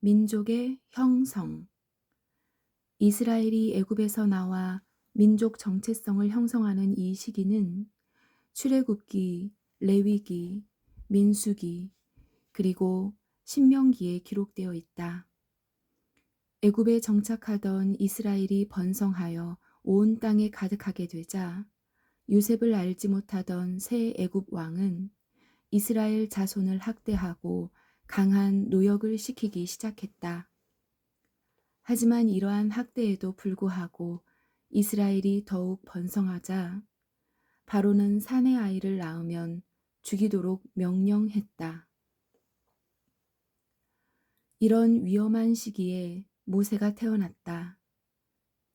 민족의 형성. 이스라엘이 애굽에서 나와 민족 정체성을 형성하는 이 시기는 출애굽기, 레위기, 민수기, 그리고 신명기에 기록되어 있다. 애굽에 정착하던 이스라엘이 번성하여 온 땅에 가득하게 되자 요셉을 알지 못하던 새 애굽 왕은 이스라엘 자손을 학대하고 강한 노역을 시키기 시작했다. 하지만 이러한 학대에도 불구하고 이스라엘이 더욱 번성하자 바로는 사내 아이를 낳으면 죽이도록 명령했다. 이런 위험한 시기에 모세가 태어났다.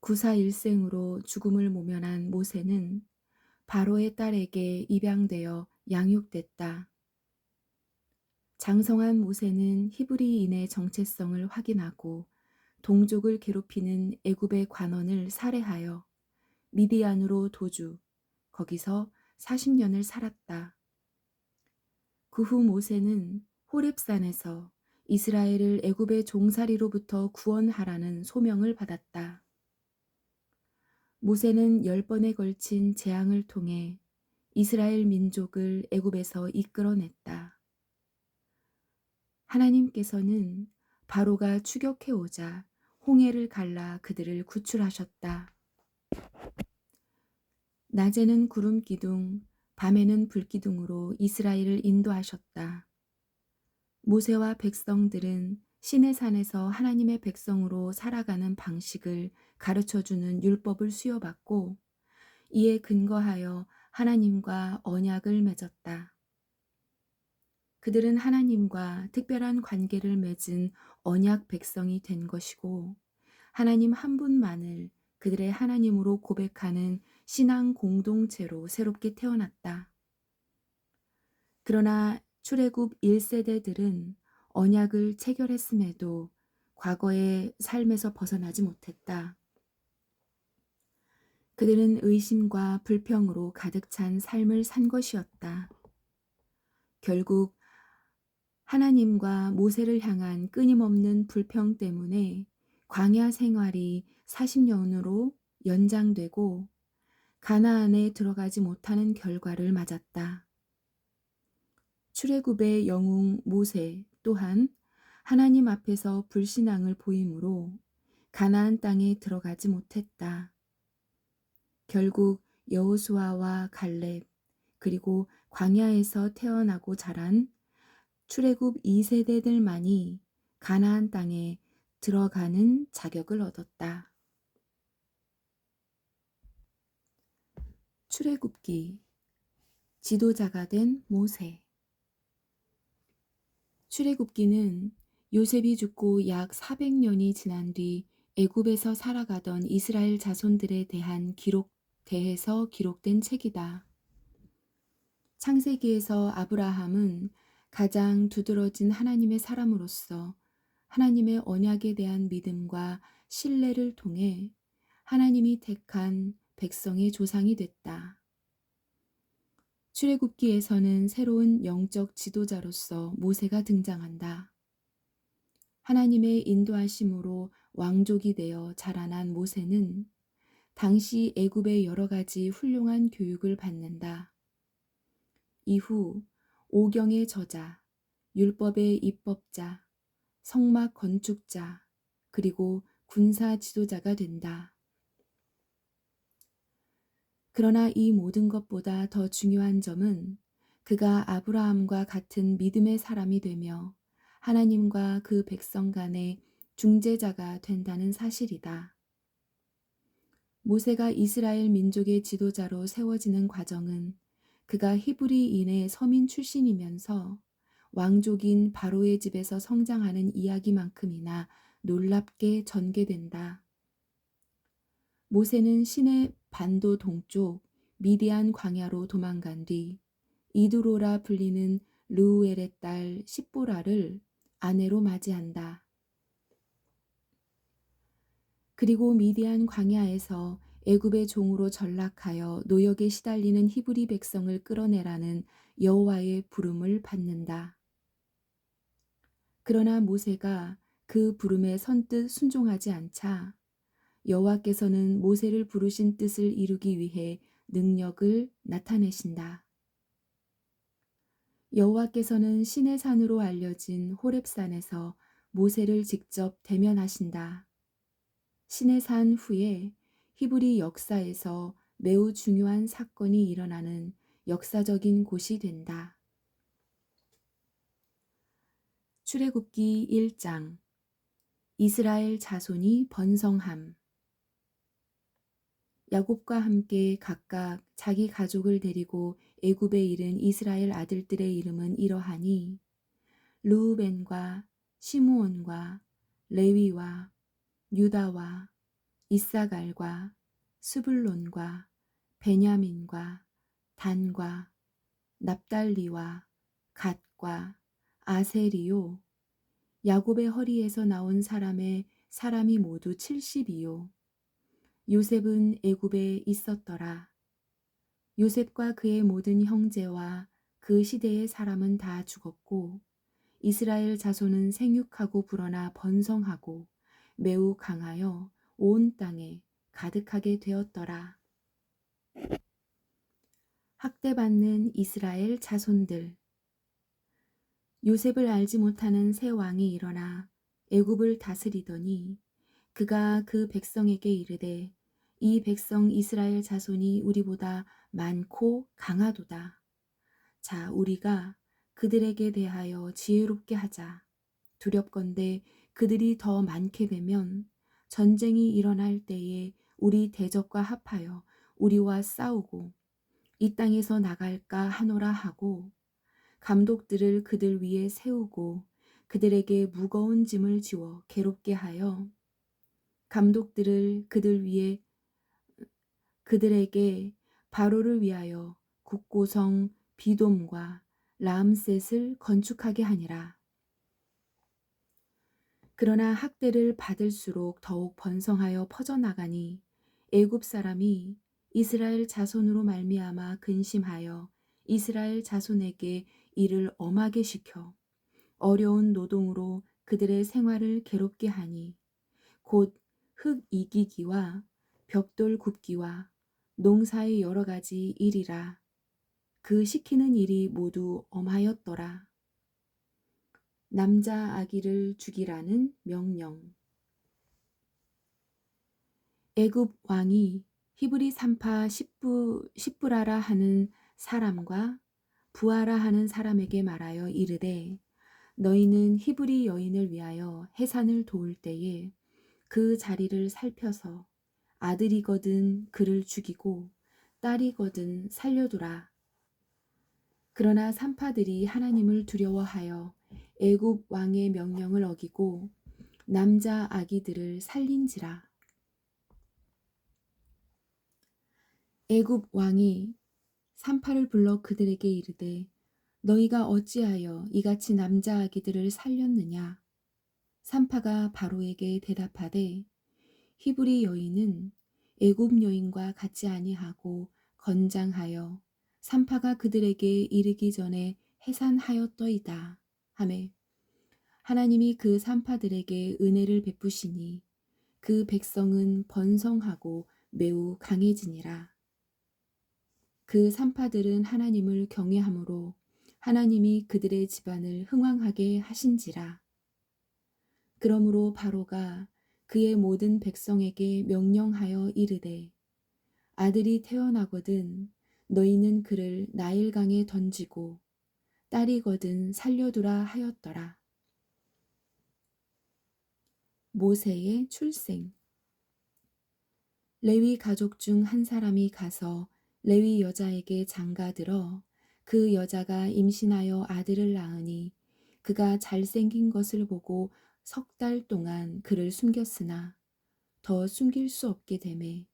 구사일생으로 죽음을 모면한 모세는 바로의 딸에게 입양되어 양육됐다. 장성한 모세는 히브리인의 정체성을 확인하고 동족을 괴롭히는 애굽의 관원을 살해하여 미디안으로 도주, 거기서 40년을 살았다. 그 후 모세는 호렙산에서 이스라엘을 애굽의 종살이로부터 구원하라는 소명을 받았다. 모세는 10번에 걸친 재앙을 통해 이스라엘 민족을 애굽에서 이끌어냈다. 하나님께서는 바로가 추격해오자 홍해를 갈라 그들을 구출하셨다. 낮에는 구름 기둥, 밤에는 불 기둥으로 이스라엘을 인도하셨다. 모세와 백성들은 시내산에서 하나님의 백성으로 살아가는 방식을 가르쳐주는 율법을 수여받고 이에 근거하여 하나님과 언약을 맺었다. 그들은 하나님과 특별한 관계를 맺은 언약 백성이 된 것이고 하나님 한 분만을 그들의 하나님으로 고백하는 신앙 공동체로 새롭게 태어났다. 그러나 출애굽 1세대들은 언약을 체결했음에도 과거의 삶에서 벗어나지 못했다. 그들은 의심과 불평으로 가득 찬 삶을 산 것이었다. 결국 하나님과 모세를 향한 끊임없는 불평 때문에 광야 생활이 40년으로 연장되고 가나안에 들어가지 못하는 결과를 맞았다. 출애굽의 영웅 모세 또한 하나님 앞에서 불신앙을 보이므로 가나안 땅에 들어가지 못했다. 결국 여호수아와 갈렙 그리고 광야에서 태어나고 자란 출애굽 2세대들만이 가나안 땅에 들어가는 자격을 얻었다. 출애굽기, 지도자가 된 모세. 출애굽기는 요셉이 죽고 약 400년이 지난 뒤 애굽에서 살아가던 이스라엘 자손들에 대해서 기록된 책이다. 창세기에서 아브라함은 가장 두드러진 하나님의 사람으로서 하나님의 언약에 대한 믿음과 신뢰를 통해 하나님이 택한 백성의 조상이 됐다. 출애굽기에서는 새로운 영적 지도자로서 모세가 등장한다. 하나님의 인도하심으로 왕족이 되어 자라난 모세는 당시 애굽의 여러 가지 훌륭한 교육을 받는다. 이후 오경의 저자, 율법의 입법자, 성막 건축자, 그리고 군사 지도자가 된다. 그러나 이 모든 것보다 더 중요한 점은 그가 아브라함과 같은 믿음의 사람이 되며 하나님과 그 백성 간의 중재자가 된다는 사실이다. 모세가 이스라엘 민족의 지도자로 세워지는 과정은 그가 히브리인의 서민 출신이면서 왕족인 바로의 집에서 성장하는 이야기만큼이나 놀랍게 전개된다. 모세는 시내 반도 동쪽 미디안 광야로 도망간 뒤 이두로라 불리는 르우엘의 딸 십보라를 아내로 맞이한다. 그리고 미디안 광야에서 애굽의 종으로 전락하여 노역에 시달리는 히브리 백성을 끌어내라는 여호와의 부름을 받는다. 그러나 모세가 그 부름에 선뜻 순종하지 않자 여호와께서는 모세를 부르신 뜻을 이루기 위해 능력을 나타내신다. 여호와께서는 시내산으로 알려진 호렙산에서 모세를 직접 대면하신다. 시내산 후에 히브리 역사에서 매우 중요한 사건이 일어나는 역사적인 곳이 된다. 출애굽기 1장 이스라엘 자손이 번성함. 야곱과 함께 각각 자기 가족을 데리고 애굽에 이른 이스라엘 아들들의 이름은 이러하니 르우벤과 시므온과 레위와 유다와 이사갈과 스불론과 베냐민과 단과 납달리와 갓과 아세리요. 야곱의 허리에서 나온 사람이 모두 70이요. 요셉은 애굽에 있었더라. 요셉과 그의 모든 형제와 그 시대의 사람은 다 죽었고 이스라엘 자손은 생육하고 불어나 번성하고 매우 강하여 온 땅에 가득하게 되었더라. 학대받는 이스라엘 자손들. 요셉을 알지 못하는 새 왕이 일어나 애굽을 다스리더니 그가 그 백성에게 이르되 이 백성 이스라엘 자손이 우리보다 많고 강하도다. 자, 우리가 그들에게 대하여 지혜롭게 하자. 두렵건대 그들이 더 많게 되면 전쟁이 일어날 때에 우리 대적과 합하여 우리와 싸우고 이 땅에서 나갈까 하노라 하고 감독들을 그들 위에 세우고 그들에게 무거운 짐을 지워 괴롭게 하여 감독들을 그들에게 바로를 위하여 국고성 비돔과 라암셋을 건축하게 하니라. 그러나 학대를 받을수록 더욱 번성하여 퍼져나가니 애굽 사람이 이스라엘 자손으로 말미암아 근심하여 이스라엘 자손에게 일을 엄하게 시켜 어려운 노동으로 그들의 생활을 괴롭게 하니 곧 흙 이기기와 벽돌 굽기와 농사의 여러 가지 일이라. 그 시키는 일이 모두 엄하였더라. 남자 아기를 죽이라는 명령. 애굽 왕이 히브리 산파 십부라라 하는 사람과 부하라 하는 사람에게 말하여 이르되 너희는 히브리 여인을 위하여 해산을 도울 때에 그 자리를 살펴서 아들이거든 그를 죽이고 딸이거든 살려두라. 그러나 산파들이 하나님을 두려워하여 애굽 왕의 명령을 어기고 남자 아기들을 살린지라. 애굽 왕이 산파를 불러 그들에게 이르되 너희가 어찌하여 이같이 남자 아기들을 살렸느냐. 산파가 바로에게 대답하되 히브리 여인은 애굽 여인과 같지 아니하고 건장하여 산파가 그들에게 이르기 전에 해산하였더이다 하매 하나님이 그 산파들에게 은혜를 베푸시니 그 백성은 번성하고 매우 강해지니라. 그 산파들은 하나님을 경외함으로 하나님이 그들의 집안을 흥왕하게 하신지라. 그러므로 바로가 그의 모든 백성에게 명령하여 이르되 아들이 태어나거든 너희는 그를 나일강에 던지고 딸이거든 살려두라 하였더라. 모세의 출생. 레위 가족 중 한 사람이 가서 레위 여자에게 장가들어 그 여자가 임신하여 아들을 낳으니 그가 잘생긴 것을 보고 3달 동안 그를 숨겼으나 더 숨길 수 없게 되매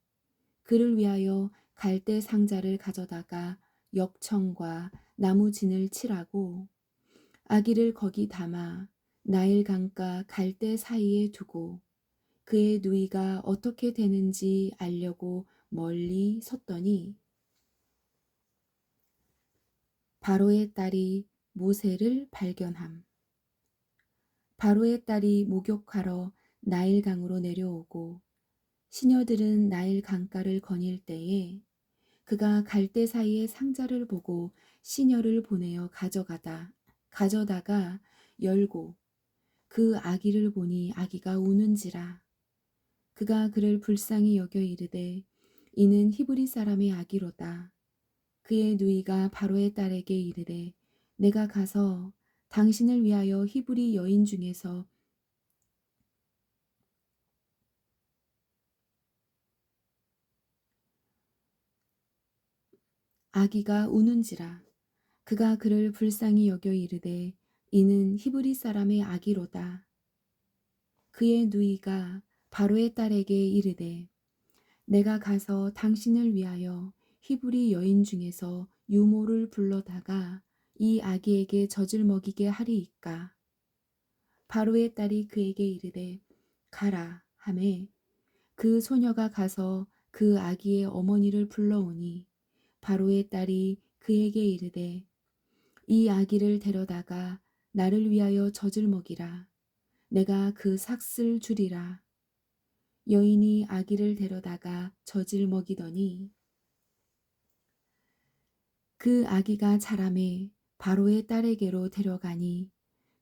그를 위하여 갈대 상자를 가져다가 역청과 나무진을 칠하고 아기를 거기 담아 나일강과 갈대 사이에 두고 그의 누이가 어떻게 되는지 알려고 멀리 섰더니 바로의 딸이 모세를 발견함. 바로의 딸이 목욕하러 나일강으로 내려오고 시녀들은 나일 강가를 거닐 때에 그가 갈대 사이의 상자를 보고 시녀를 보내어 가져다가 열고 그 아기를 보니 아기가 우는지라. 그가 그를 불쌍히 여겨 이르되 이는 히브리 사람의 아기로다. 그의 누이가 바로의 딸에게 이르되 내가 가서 당신을 위하여 히브리 여인 중에서 아기가 우는지라. 그가 그를 불쌍히 여겨 이르되 이는 히브리 사람의 아기로다. 그의 누이가 바로의 딸에게 이르되 내가 가서 당신을 위하여 히브리 여인 중에서 유모를 불러다가 이 아기에게 젖을 먹이게 하리이까. 바로의 딸이 그에게 이르되 가라 하매 그 소녀가 가서 그 아기의 어머니를 불러오니 바로의 딸이 그에게 이르되 이 아기를 데려다가 나를 위하여 젖을 먹이라. 내가 그 삭슬 주리라. 여인이 아기를 데려다가 젖을 먹이더니 그 아기가 자라매 바로의 딸에게로 데려가니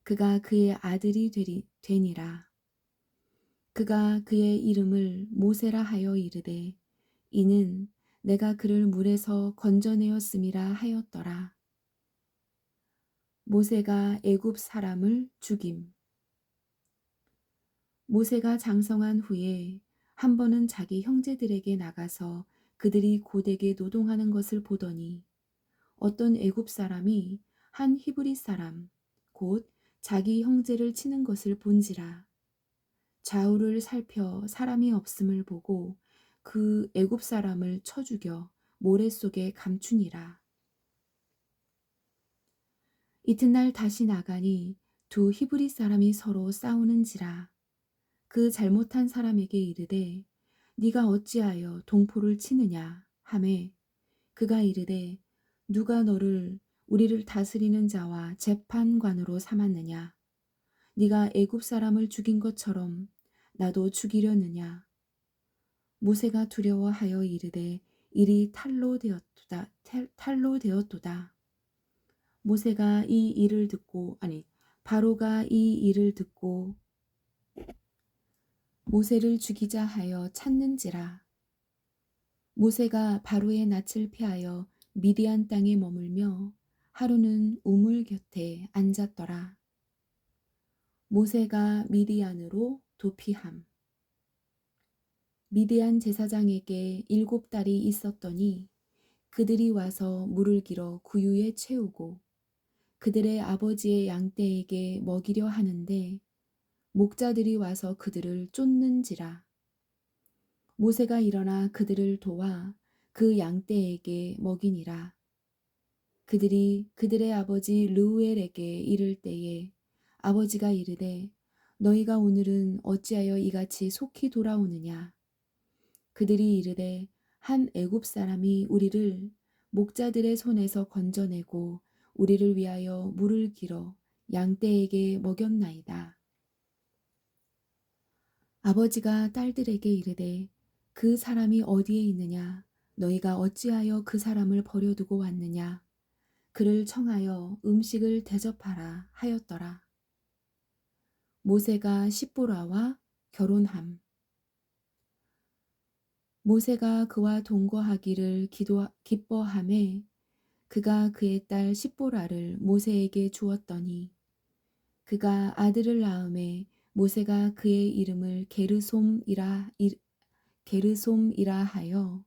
그가 그의 아들이 되니라. 그가 그의 이름을 모세라 하여 이르되 이는 내가 그를 물에서 건져내었음이라 하였더라. 모세가 애굽 사람을 죽임. 모세가 장성한 후에 한 번은 자기 형제들에게 나가서 그들이 고되게 노동하는 것을 보더니 어떤 애굽 사람이 한 히브리 사람 곧 자기 형제를 치는 것을 본지라. 좌우를 살펴 사람이 없음을 보고 그 애굽 사람을 쳐 죽여 모래 속에 감추니라. 이튿날 다시 나가니 두 히브리 사람이 서로 싸우는지라. 그 잘못한 사람에게 이르되 네가 어찌하여 동포를 치느냐 하매 그가 이르되 누가 너를 우리를 다스리는 자와 재판관으로 삼았느냐. 네가 애굽 사람을 죽인 것처럼 나도 죽이려느냐. 모세가 두려워하여 이르되 일이 탈로 되었도다. 모세가 이 일을 듣고 바로가 이 일을 듣고 모세를 죽이자 하여 찾는지라. 모세가 바로의 낯을 피하여 미디안 땅에 머물며 하루는 우물 곁에 앉았더라. 모세가 미디안으로 도피함. 미디안 제사장에게 7달이 있었더니 그들이 와서 물을 길어 구유에 채우고 그들의 아버지의 양떼에게 먹이려 하는데 목자들이 와서 그들을 쫓는지라. 모세가 일어나 그들을 도와 그 양떼에게 먹이니라. 그들이 그들의 아버지 르우엘에게 이를 때에 아버지가 이르되 너희가 오늘은 어찌하여 이같이 속히 돌아오느냐. 그들이 이르되 한 애굽 사람이 우리를 목자들의 손에서 건져내고 우리를 위하여 물을 길어 양떼에게 먹였나이다. 아버지가 딸들에게 이르되 그 사람이 어디에 있느냐. 너희가 어찌하여 그 사람을 버려두고 왔느냐. 그를 청하여 음식을 대접하라 하였더라. 모세가 십보라와 결혼함. 모세가 그와 동거하기를 기뻐하매 그가 그의 딸 십보라를 모세에게 주었더니 그가 아들을 낳음에 모세가 그의 이름을 게르솜이라 하여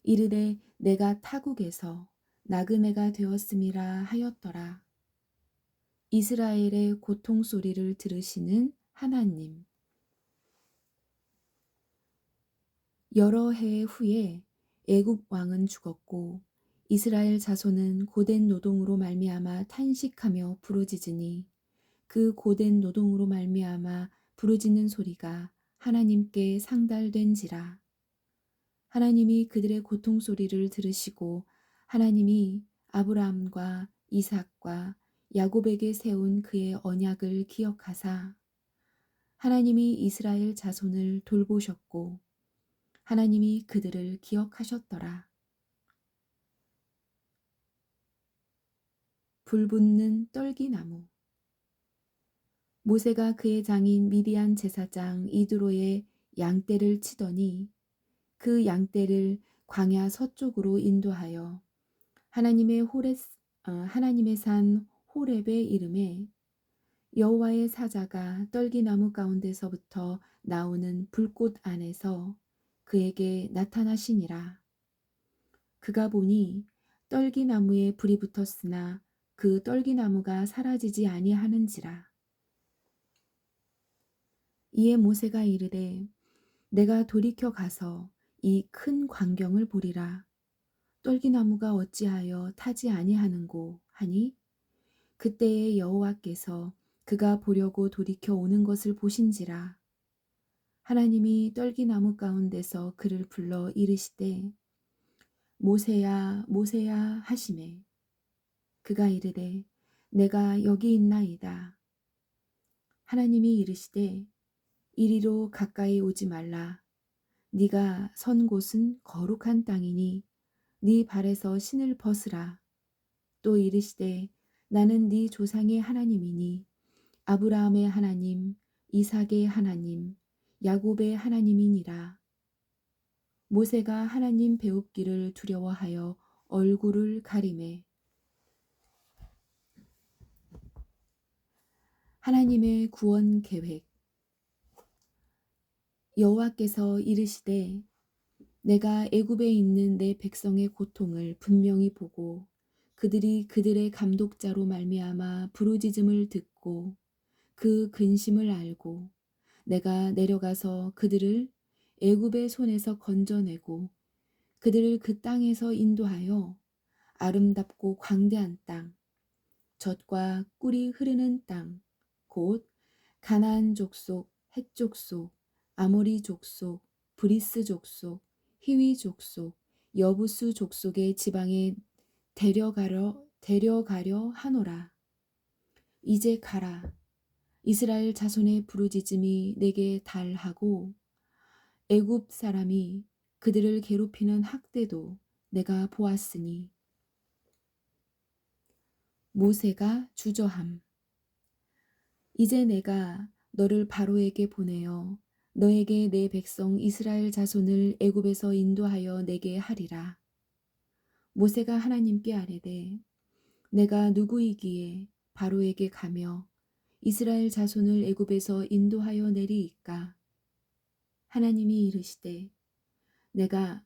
이르되 내가 타국에서 나그네가 되었음이라 하였더라. 이스라엘의 고통 소리를 들으시는 하나님. 여러 해 후에 애굽 왕은 죽었고 이스라엘 자손은 고된 노동으로 말미암아 탄식하며 부르짖으니 그 고된 노동으로 말미암아 부르짖는 소리가 하나님께 상달된지라. 하나님이 그들의 고통 소리를 들으시고 하나님이 아브라함과 이삭과 야곱에게 세운 그의 언약을 기억하사 하나님이 이스라엘 자손을 돌보셨고 하나님이 그들을 기억하셨더라. 불붙는 떨기나무. 모세가 그의 장인 미디안 제사장 이드로의 양떼를 치더니 그 양떼를 광야 서쪽으로 인도하여 하나님의 산 호렙의 이름에 여호와의 사자가 떨기나무 가운데서부터 나오는 불꽃 안에서 그에게 나타나시니라. 그가 보니 떨기나무에 불이 붙었으나 그 떨기나무가 사라지지 아니하는지라. 이에 모세가 이르되 내가 돌이켜 가서 이 큰 광경을 보리라. 떨기나무가 어찌하여 타지 아니하는고 하니 그때에 여호와께서 그가 보려고 돌이켜 오는 것을 보신지라. 하나님이 떨기나무 가운데서 그를 불러 이르시되 모세야 모세야 하시매 그가 이르되 내가 여기 있나이다. 하나님이 이르시되 이리로 가까이 오지 말라. 네가 선 곳은 거룩한 땅이니 네 발에서 신을 벗으라. 또 이르시되 나는 네 조상의 하나님이니 아브라함의 하나님, 이삭의 하나님, 야곱의 하나님이니라. 모세가 하나님 배웁기를 두려워하여 얼굴을 가리매 하나님의 구원 계획. 여호와께서 이르시되 내가 애굽에 있는 내 백성의 고통을 분명히 보고 그들이 그들의 감독자로 말미암아 부르짖음을 듣고 그 근심을 알고 내가 내려가서 그들을 애굽의 손에서 건져내고 그들을 그 땅에서 인도하여 아름답고 광대한 땅, 젖과 꿀이 흐르는 땅, 곧 가나안 족속, 헷 족속, 아모리 족속, 브리스 족속, 히위 족속, 여부수 족속의 지방에 데려가려 하노라. 이제 가라. 이스라엘 자손의 부르짖음이 내게 달하고 애굽 사람이 그들을 괴롭히는 학대도 내가 보았으니. 모세가 주저함. 이제 내가 너를 바로에게 보내어 너에게 내 백성 이스라엘 자손을 애굽에서 인도하여 내게 하리라. 모세가 하나님께 아뢰되 내가 누구이기에 바로에게 가며 이스라엘 자손을 애굽에서 인도하여 내리이까. 하나님이 이르시되 내가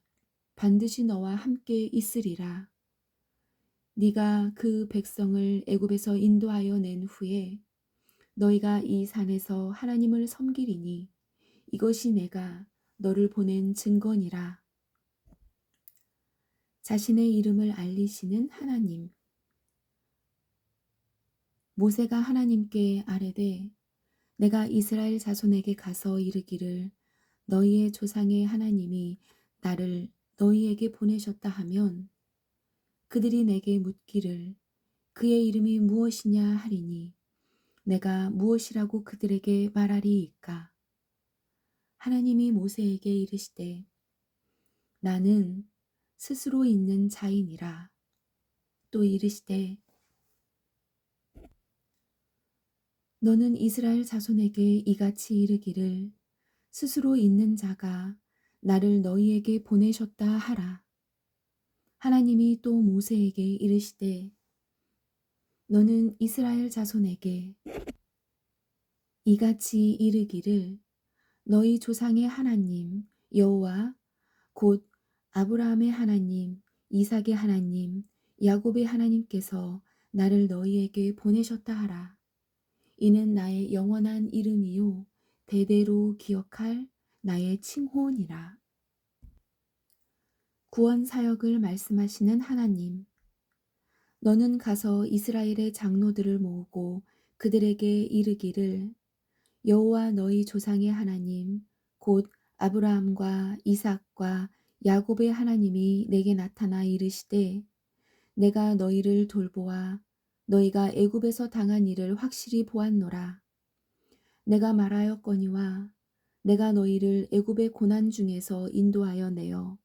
반드시 너와 함께 있으리라. 네가 그 백성을 애굽에서 인도하여 낸 후에 너희가 이 산에서 하나님을 섬기리니 이것이 내가 너를 보낸 증거니라. 자신의 이름을 알리시는 하나님. 모세가 하나님께 아뢰되 내가 이스라엘 자손에게 가서 이르기를 너희의 조상의 하나님이 나를 너희에게 보내셨다 하면 그들이 내게 묻기를 그의 이름이 무엇이냐 하리니 내가 무엇이라고 그들에게 말하리이까. 하나님이 모세에게 이르시되 나는 스스로 있는 자이니라. 또 이르시되 너는 이스라엘 자손에게 이같이 이르기를 스스로 있는 자가 나를 너희에게 보내셨다 하라. 하나님이 또 모세에게 이르시되 너는 이스라엘 자손에게 이같이 이르기를 너희 조상의 하나님 여호와 곧 아브라함의 하나님, 이삭의 하나님, 야곱의 하나님께서 나를 너희에게 보내셨다 하라. 이는 나의 영원한 이름이요 대대로 기억할 나의 칭호니라. 구원 사역을 말씀하시는 하나님. 너는 가서 이스라엘의 장로들을 모으고 그들에게 이르기를 여호와 너희 조상의 하나님 곧 아브라함과 이삭과 야곱의 하나님이 내게 나타나 이르시되 내가 너희를 돌보아 너희가 애굽에서 당한 일을 확실히 보았노라. 내가 말하였거니와 내가 너희를 애굽의 고난 중에서 인도하여 내어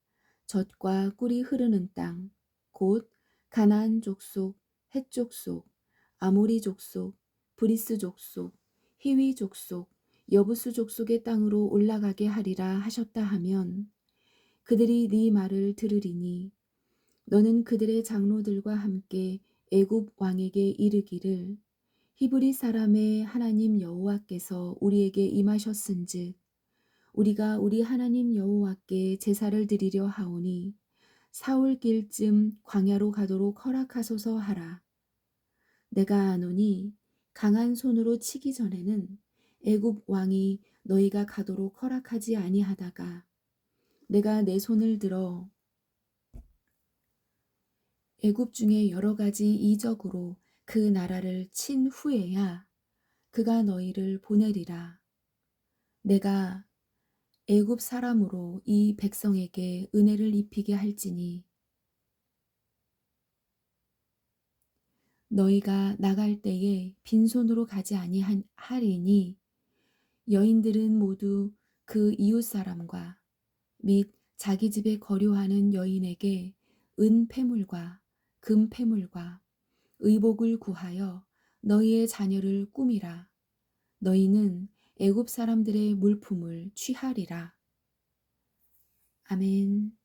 젖과 꿀이 흐르는 땅, 곧 가나안 족속, 헷 족속, 아모리 족속, 브리스 족속, 히위 족속, 여부수 족속의 땅으로 올라가게 하리라 하셨다 하면 그들이 네 말을 들으리니 너는 그들의 장로들과 함께 애굽 왕에게 이르기를 히브리 사람의 하나님 여호와께서 우리에게 임하셨은즉 우리가 우리 하나님 여호와께 제사를 드리려 하오니 사흘 길쯤 광야로 가도록 허락하소서 하라. 내가 아노니 강한 손으로 치기 전에는 애굽 왕이 너희가 가도록 허락하지 아니하다가 내가 내 손을 들어 애굽 중에 여러 가지 이적으로 그 나라를 친 후에야 그가 너희를 보내리라. 내가 애굽 사람으로 이 백성에게 은혜를 입히게 할지니 너희가 나갈 때에 빈손으로 가지 아니하리니 여인들은 모두 그 이웃 사람과 및 자기 집에 거류하는 여인에게 은 패물과 금 패물과 의복을 구하여 너희의 자녀를 꾸미라. 너희는 애굽 사람들의 물품을 취하리라. 아멘.